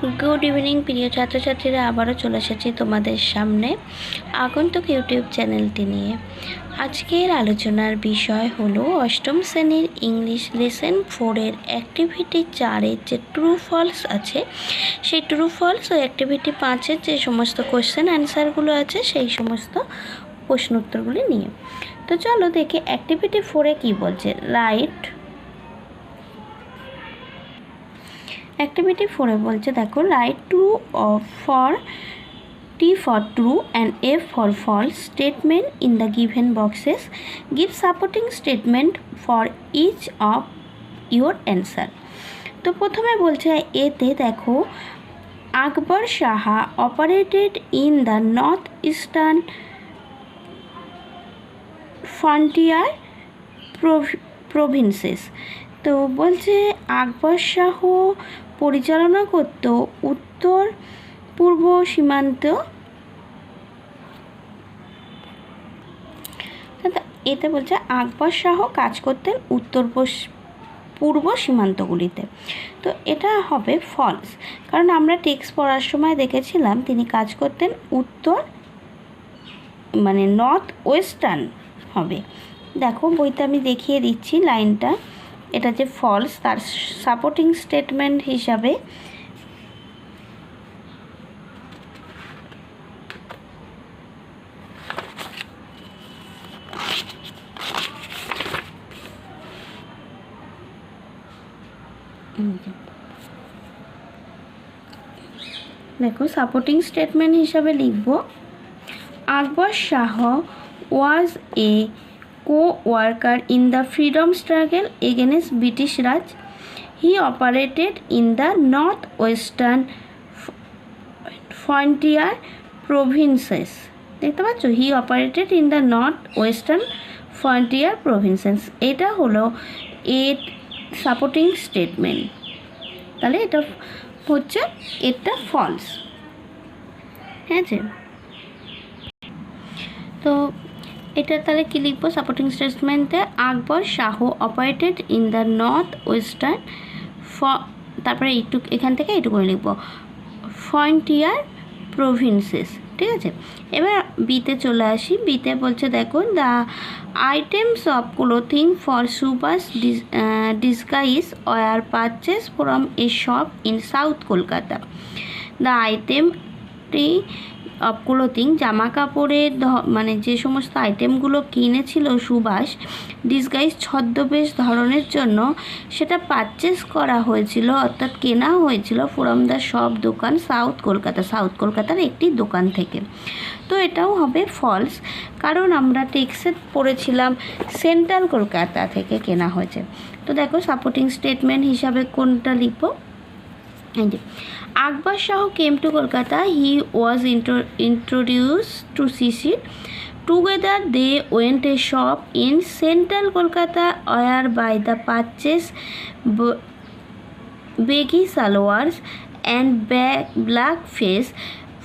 Good evening প্রিয় ছাত্রছাত্রীরা, আবারও চলে এসেছি তোমাদের সামনে আগন্তুক ইউটিউব চ্যানেলটি নিয়ে। আজকের আলোচনার বিষয় হলো অষ্টম শ্রেণীর ইংলিশ লেসন 4-এর অ্যাক্টিভিটি 4-এর যে ট্রু ফলস আছে, সেই ট্রু ফলস ও অ্যাক্টিভিটি 5-এর যে সমস্ত কোশ্চেন অ্যান্সারগুলো আছে সেই সমস্ত প্রশ্ন উত্তরগুলি নিয়ে। তো চলো দেখি অ্যাক্টিভিটি 4-এ কী বলছে। অ্যাক্টিভিটি 4-এ বলছে, দেখো, right true for T for true and F for false statement in the given boxes. Give supporting statement for each of your answer. তো প্রথমে বলছে এতে দেখো, Akbar Shah operated in the north eastern frontier provinces. তো বলছে আকবর শাহ পরিচালনা করত উত্তর পূর্ব সীমান্ত। এতে বলছে আকবর শাহ কাজ করতেন উত্তর পূর্ব সীমান্তগুলিতে। তো এটা হবে ফলস, কারণ আমরা টেক্সট পড়ার সময় দেখেছিলাম তিনি কাজ করতেন উত্তর, মানে নর্থ ওয়েস্টার্ন হবে। দেখো বইতে আমি দেখিয়ে দিচ্ছি লাইনটা, এটা যে ফলস তার সাপোর্টিং স্টেটমেন্ট হিসাবে দেখো সাপোর্টিং স্টেটমেন্ট হিসাবে লিখব, আকবর শাহ ওয়াজ এ co-worker in the freedom struggle against British Raj. He operated in the northwestern frontier provinces. দেখতে পাচ্ছ, he operated in the north western frontier provinces. এটা হলো এর সাপোর্টিং স্টেটমেন্ট। তাহলে এটা হচ্ছে এটা ফলস। হ্যাঁ যে, তো এটা তাহলে কী লিখবো সাপোর্টিং স্টেটমেন্টে, Akbar Shah operated in the north western তারপরে এখান থেকে এইটুকু লিখবো ফ্রন্টিয়ার প্রভিন্সেস। ঠিক আছে, এবার বিতে চলে আসি। বিতে বলছে দেখো, the items of clothing for Subhash disguise were purchase from a shop in south Kolkata. The আইটেমটি অফ ক্লোথিং, জামা কাপড়ের মানে যে সমস্ত আইটেমগুলো কিনেছিল সুভাষ ডিসগাইজ ছদ্মবেশ ধরনের জন্য, সেটা পারচেস করা হয়েছিল অর্থাৎ কেনা হয়েছিল ফ্রম দ্য শপ দোকান সাউথ কলকাতার একটি দোকান থেকে। তো এটাও হবে ফলস, কারণ আমরা টেক্সে পড়েছিলাম সেন্ট্রাল কলকাতা থেকে কেনা হয়েছে। তো দেখো সাপোর্টিং স্টেটমেন্ট হিসাবে কোনটা লিখব, আকবর Shah came to Kolkata. He was introduced to Shishir. Together they went a shop in central Kolkata whereby the purchase baggy salwars and black face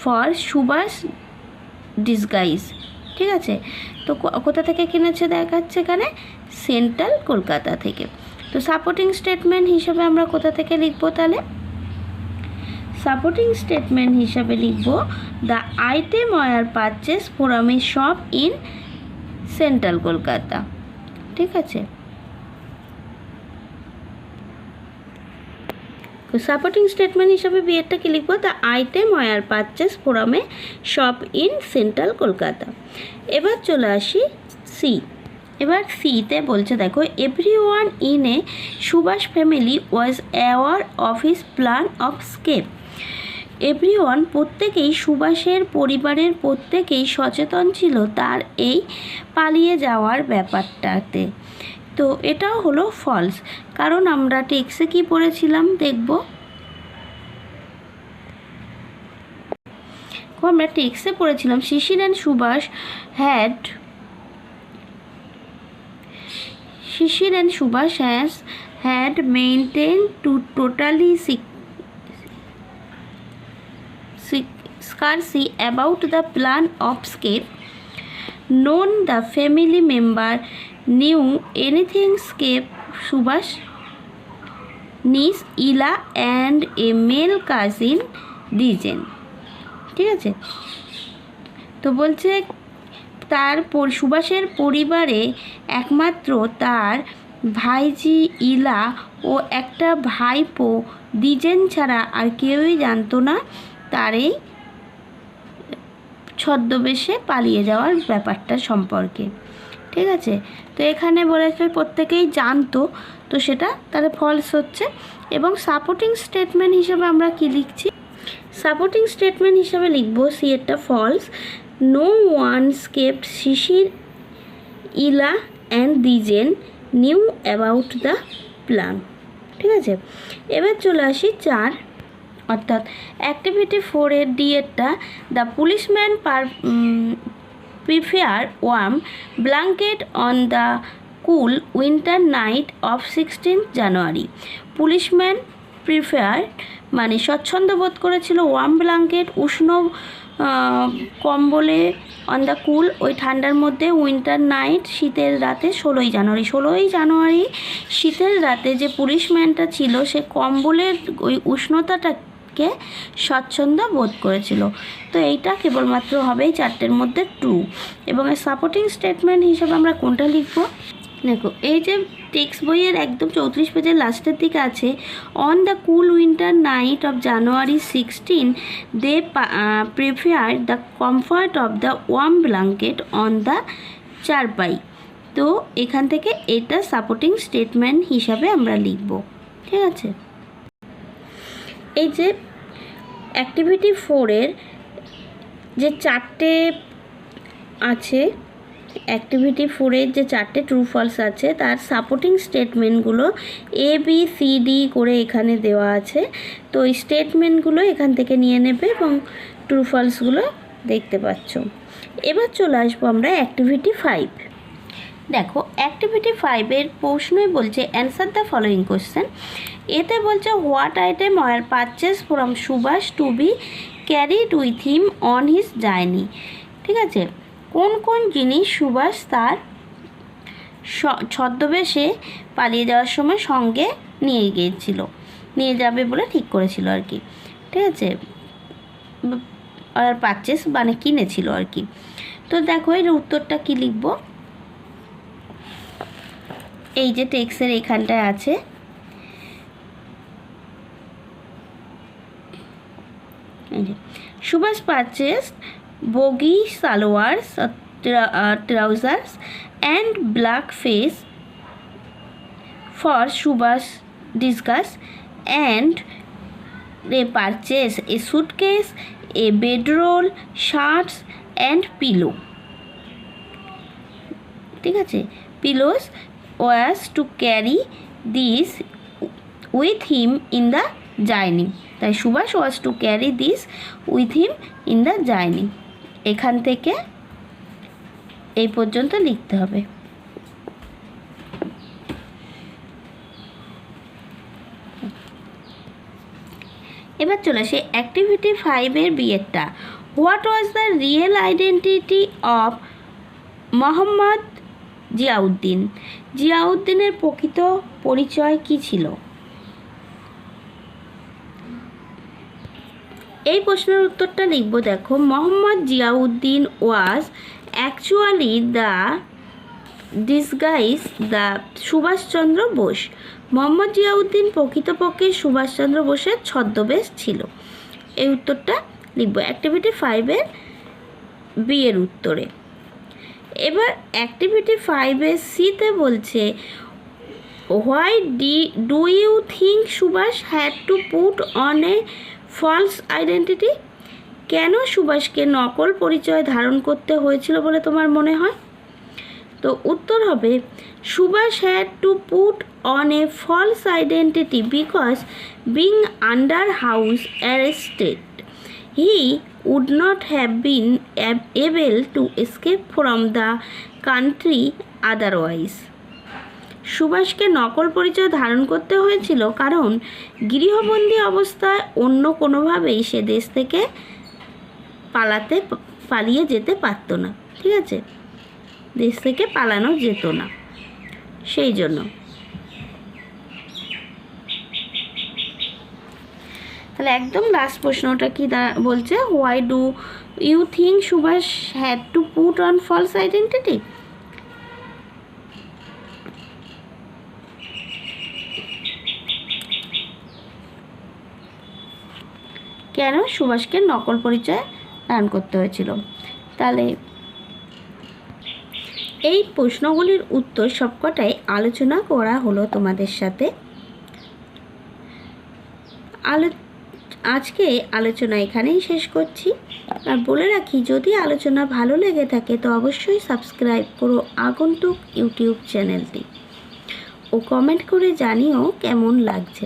for Subhash disguise. ঠিক আছে, তো কোথা থেকে কিনেছে দেখাচ্ছে এখানে, সেন্ট্রাল কলকাতা থেকে। তো সাপোর্টিং স্টেটমেন্ট হিসেবে আমরা কোথা থেকে লিখবো, তাহলে সাপোর্টিং স্টেটমেন্ট হিসাবে লিখব, the item were purchase from a shop in central Kolkata. ঠিক আছে, তো সাপোর্টিং স্টেটমেন্ট হিসাবে বিয়েরটা কি লিখবো, the item were purchase from a shop in central Kolkata. এবার চলে আসি সি। এবার সিতে বলছে দেখো, everyone in a Subhash family was aware of his plan of escape. Everyone প্রত্যেকেই, সুভাষের পরিবারের প্রত্যেকেই সচেতন ছিল তার এই পালিয়ে যাওয়ার ব্যাপারটাতে। তো এটাও হলো ফলস, কারণ আমরা টেক্সে কি পড়েছিলাম দেখব, আমরা টেক্সে পড়েছিলাম Shishir and Subhash had maintained to totally secrecy about the plan of escape. None the family member knew anything escape Subhash নিস ইলা অ্যান্ড এ মেল কাজিন ডিজেন। ঠিক আছে, তো বলছে তার সুভাষের পরিবারে একমাত্র তার ভাইঝি ইলা ও একটা ভাইপো দ্বিজেন ছাড়া আর কেউই জানতো না তার এই ছদ্মবেশে পালিয়ে যাওয়ার ব্যাপারটা সম্পর্কে। ঠিক আছে, তো এখানে বলেছে প্রত্যেকেই জানতো, তো সেটা তাহলে ফলস হচ্ছে। এবং সাপোর্টিং স্টেটমেন্ট হিসেবে আমরা কি লিখছি? সাপোর্টিং স্টেটমেন্ট হিসেবে লিখবো সি এরটা false, no one kept Shishir Ila and Dwijen knew about the plan. ঠিক আছে, এবার চলে আসি 4, অর্থাৎ অ্যাক্টিভিটি 4 এর ডি এরটা, the policeman prefer warm blanket on the cool winter night of 16 January. Policeman prefer মানে স্বচ্ছন্দ বোধ করেছিল ওয়ার্ম ব্ল্যাঙ্কেট উষ্ণ কম্বলে অন দ্য কুল ওই ঠান্ডার মধ্যে উইন্টার নাইট শীতের রাতে 16ই জানুয়ারি শীতের রাতে যে পুলিশম্যানটা ছিল সে কম্বলের ওই উষ্ণতাটাকে স্বচ্ছন্দ বোধ করেছিল। তো এইটা কেবলমাত্র হবেই 4টের মধ্যে ট্রু। এবং এর সাপোর্টিং স্টেটমেন্ট হিসেবে আমরা কোনটা লিখব? দেখো, এই যে টেক্সট বইয়ের একদম 34 পেজের লাস্টের দিকে আছে, on the cool winter night of January 16 they prefer the comfort of the warm blanket on the charpai. তো এখান থেকে এটা সাপোর্টিং স্টেটমেন্ট হিসাবে আমরা লিখব। ঠিক আছে, এই যে অ্যাক্টিভিটি 4 এর যে 4টে আছে, অ্যাক্টিভিটি 4 এর যে 4টে ট্রু ফলস আছে তার supporting স্টেটমেন্টগুলো A B C D করে এখানে দেওয়া আছে। তো এই স্টেটমেন্টগুলো এখান থেকে নিয়ে নেবে এবং ট্রু ফলসগুলো দেখতে পাচ্ছ। এবার চলে আসবো আমরা অ্যাক্টিভিটি 5। দেখো, অ্যাক্টিভিটি 5 এর প্রশ্নই বলছে অ্যান্সার দ্য ফলোয়িং কোশ্চেন। এতে বলছে what item were purchase from Subhash to be carried with him on his journey. ঠিক আছে, কোন কোন জিনিস সুভাষ তার ছদ্মবেশে পালিয়ে যাওয়ার সময় সঙ্গে নিয়ে যাবে বলে ঠিক করেছিল আর কি। ঠিক আছে, আর পারচেস মানে কিনেছিল আর কি। তো দেখো এর উত্তরটা কি লিখব? এই যে টেক্সটের এখানটায় আছে, Subhash purchase bogie salwars, trousers and black face for Subhash discuss, and they purchase a suitcase, a bedroll, shirts and pillow. ঠিক আছে, pillows was to carry this with him in the journey. তাই Subhash was to carry this with him in the journey। এখান থেকে এই পর্যন্ত লিখতে হবে। এবার চলে আসে অ্যাক্টিভিটি 5 এর বিয়েরটা, what was the real identity of Mohammad Ziauddin. জিয়াউদ্দিনের প্রকৃত পরিচয় কি ছিল? এই প্রশ্নের উত্তরটা লিখব। দেখো, Mohammad Ziauddin was actually the disguise the Subhash Chandra Bose. Mohammad Ziauddin প্রকৃতপক্ষে সুভাষচন্দ্র বোসের ছদ্মবেশ ছিল। এই উত্তরটা লিখব অ্যাক্টিভিটি 5 এর বি এর উত্তরে। এবার অ্যাক্টিভিটি 5 এর সিতে বলছে why do you think Subhash had to put on a false identity. কেন সুভাষকে নকল পরিচয় ধারণ করতে হয়েছিল বলে তোমার মনে হয়? তো উত্তর হবে Subhash had to put on a false identity because being under house arrested he would not have been able to escape from the country otherwise. সুভাষকে নকল পরিচয় ধারণ করতে হয়েছিল কারণ গৃহবন্দী অবস্থায় অন্য কোনোভাবেই সে দেশ থেকে পালিয়ে যেতে পারতো না। ঠিক আছে, দেশ থেকে পালানো যেত না, সেই জন্য। তাহলে একদম লাস্ট প্রশ্নটা কি বলছে, why do you think Subhash had to put on false identity? কেন সুভাষকে নকল পরিচয় দান করতে হয়েছিল? তাহলে এই প্রশ্নগুলির উত্তর সবকটাই আলোচনা করা হলো তোমাদের সাথে। আজকে আলোচনা এখানেই শেষ করছি। আর বলে রাখি, যদি আলোচনা ভালো লেগে থাকে তো অবশ্যই সাবস্ক্রাইব করো আগন্তুক ইউটিউব চ্যানেলটি ও কমেন্ট করে জানিও কেমন লাগছে।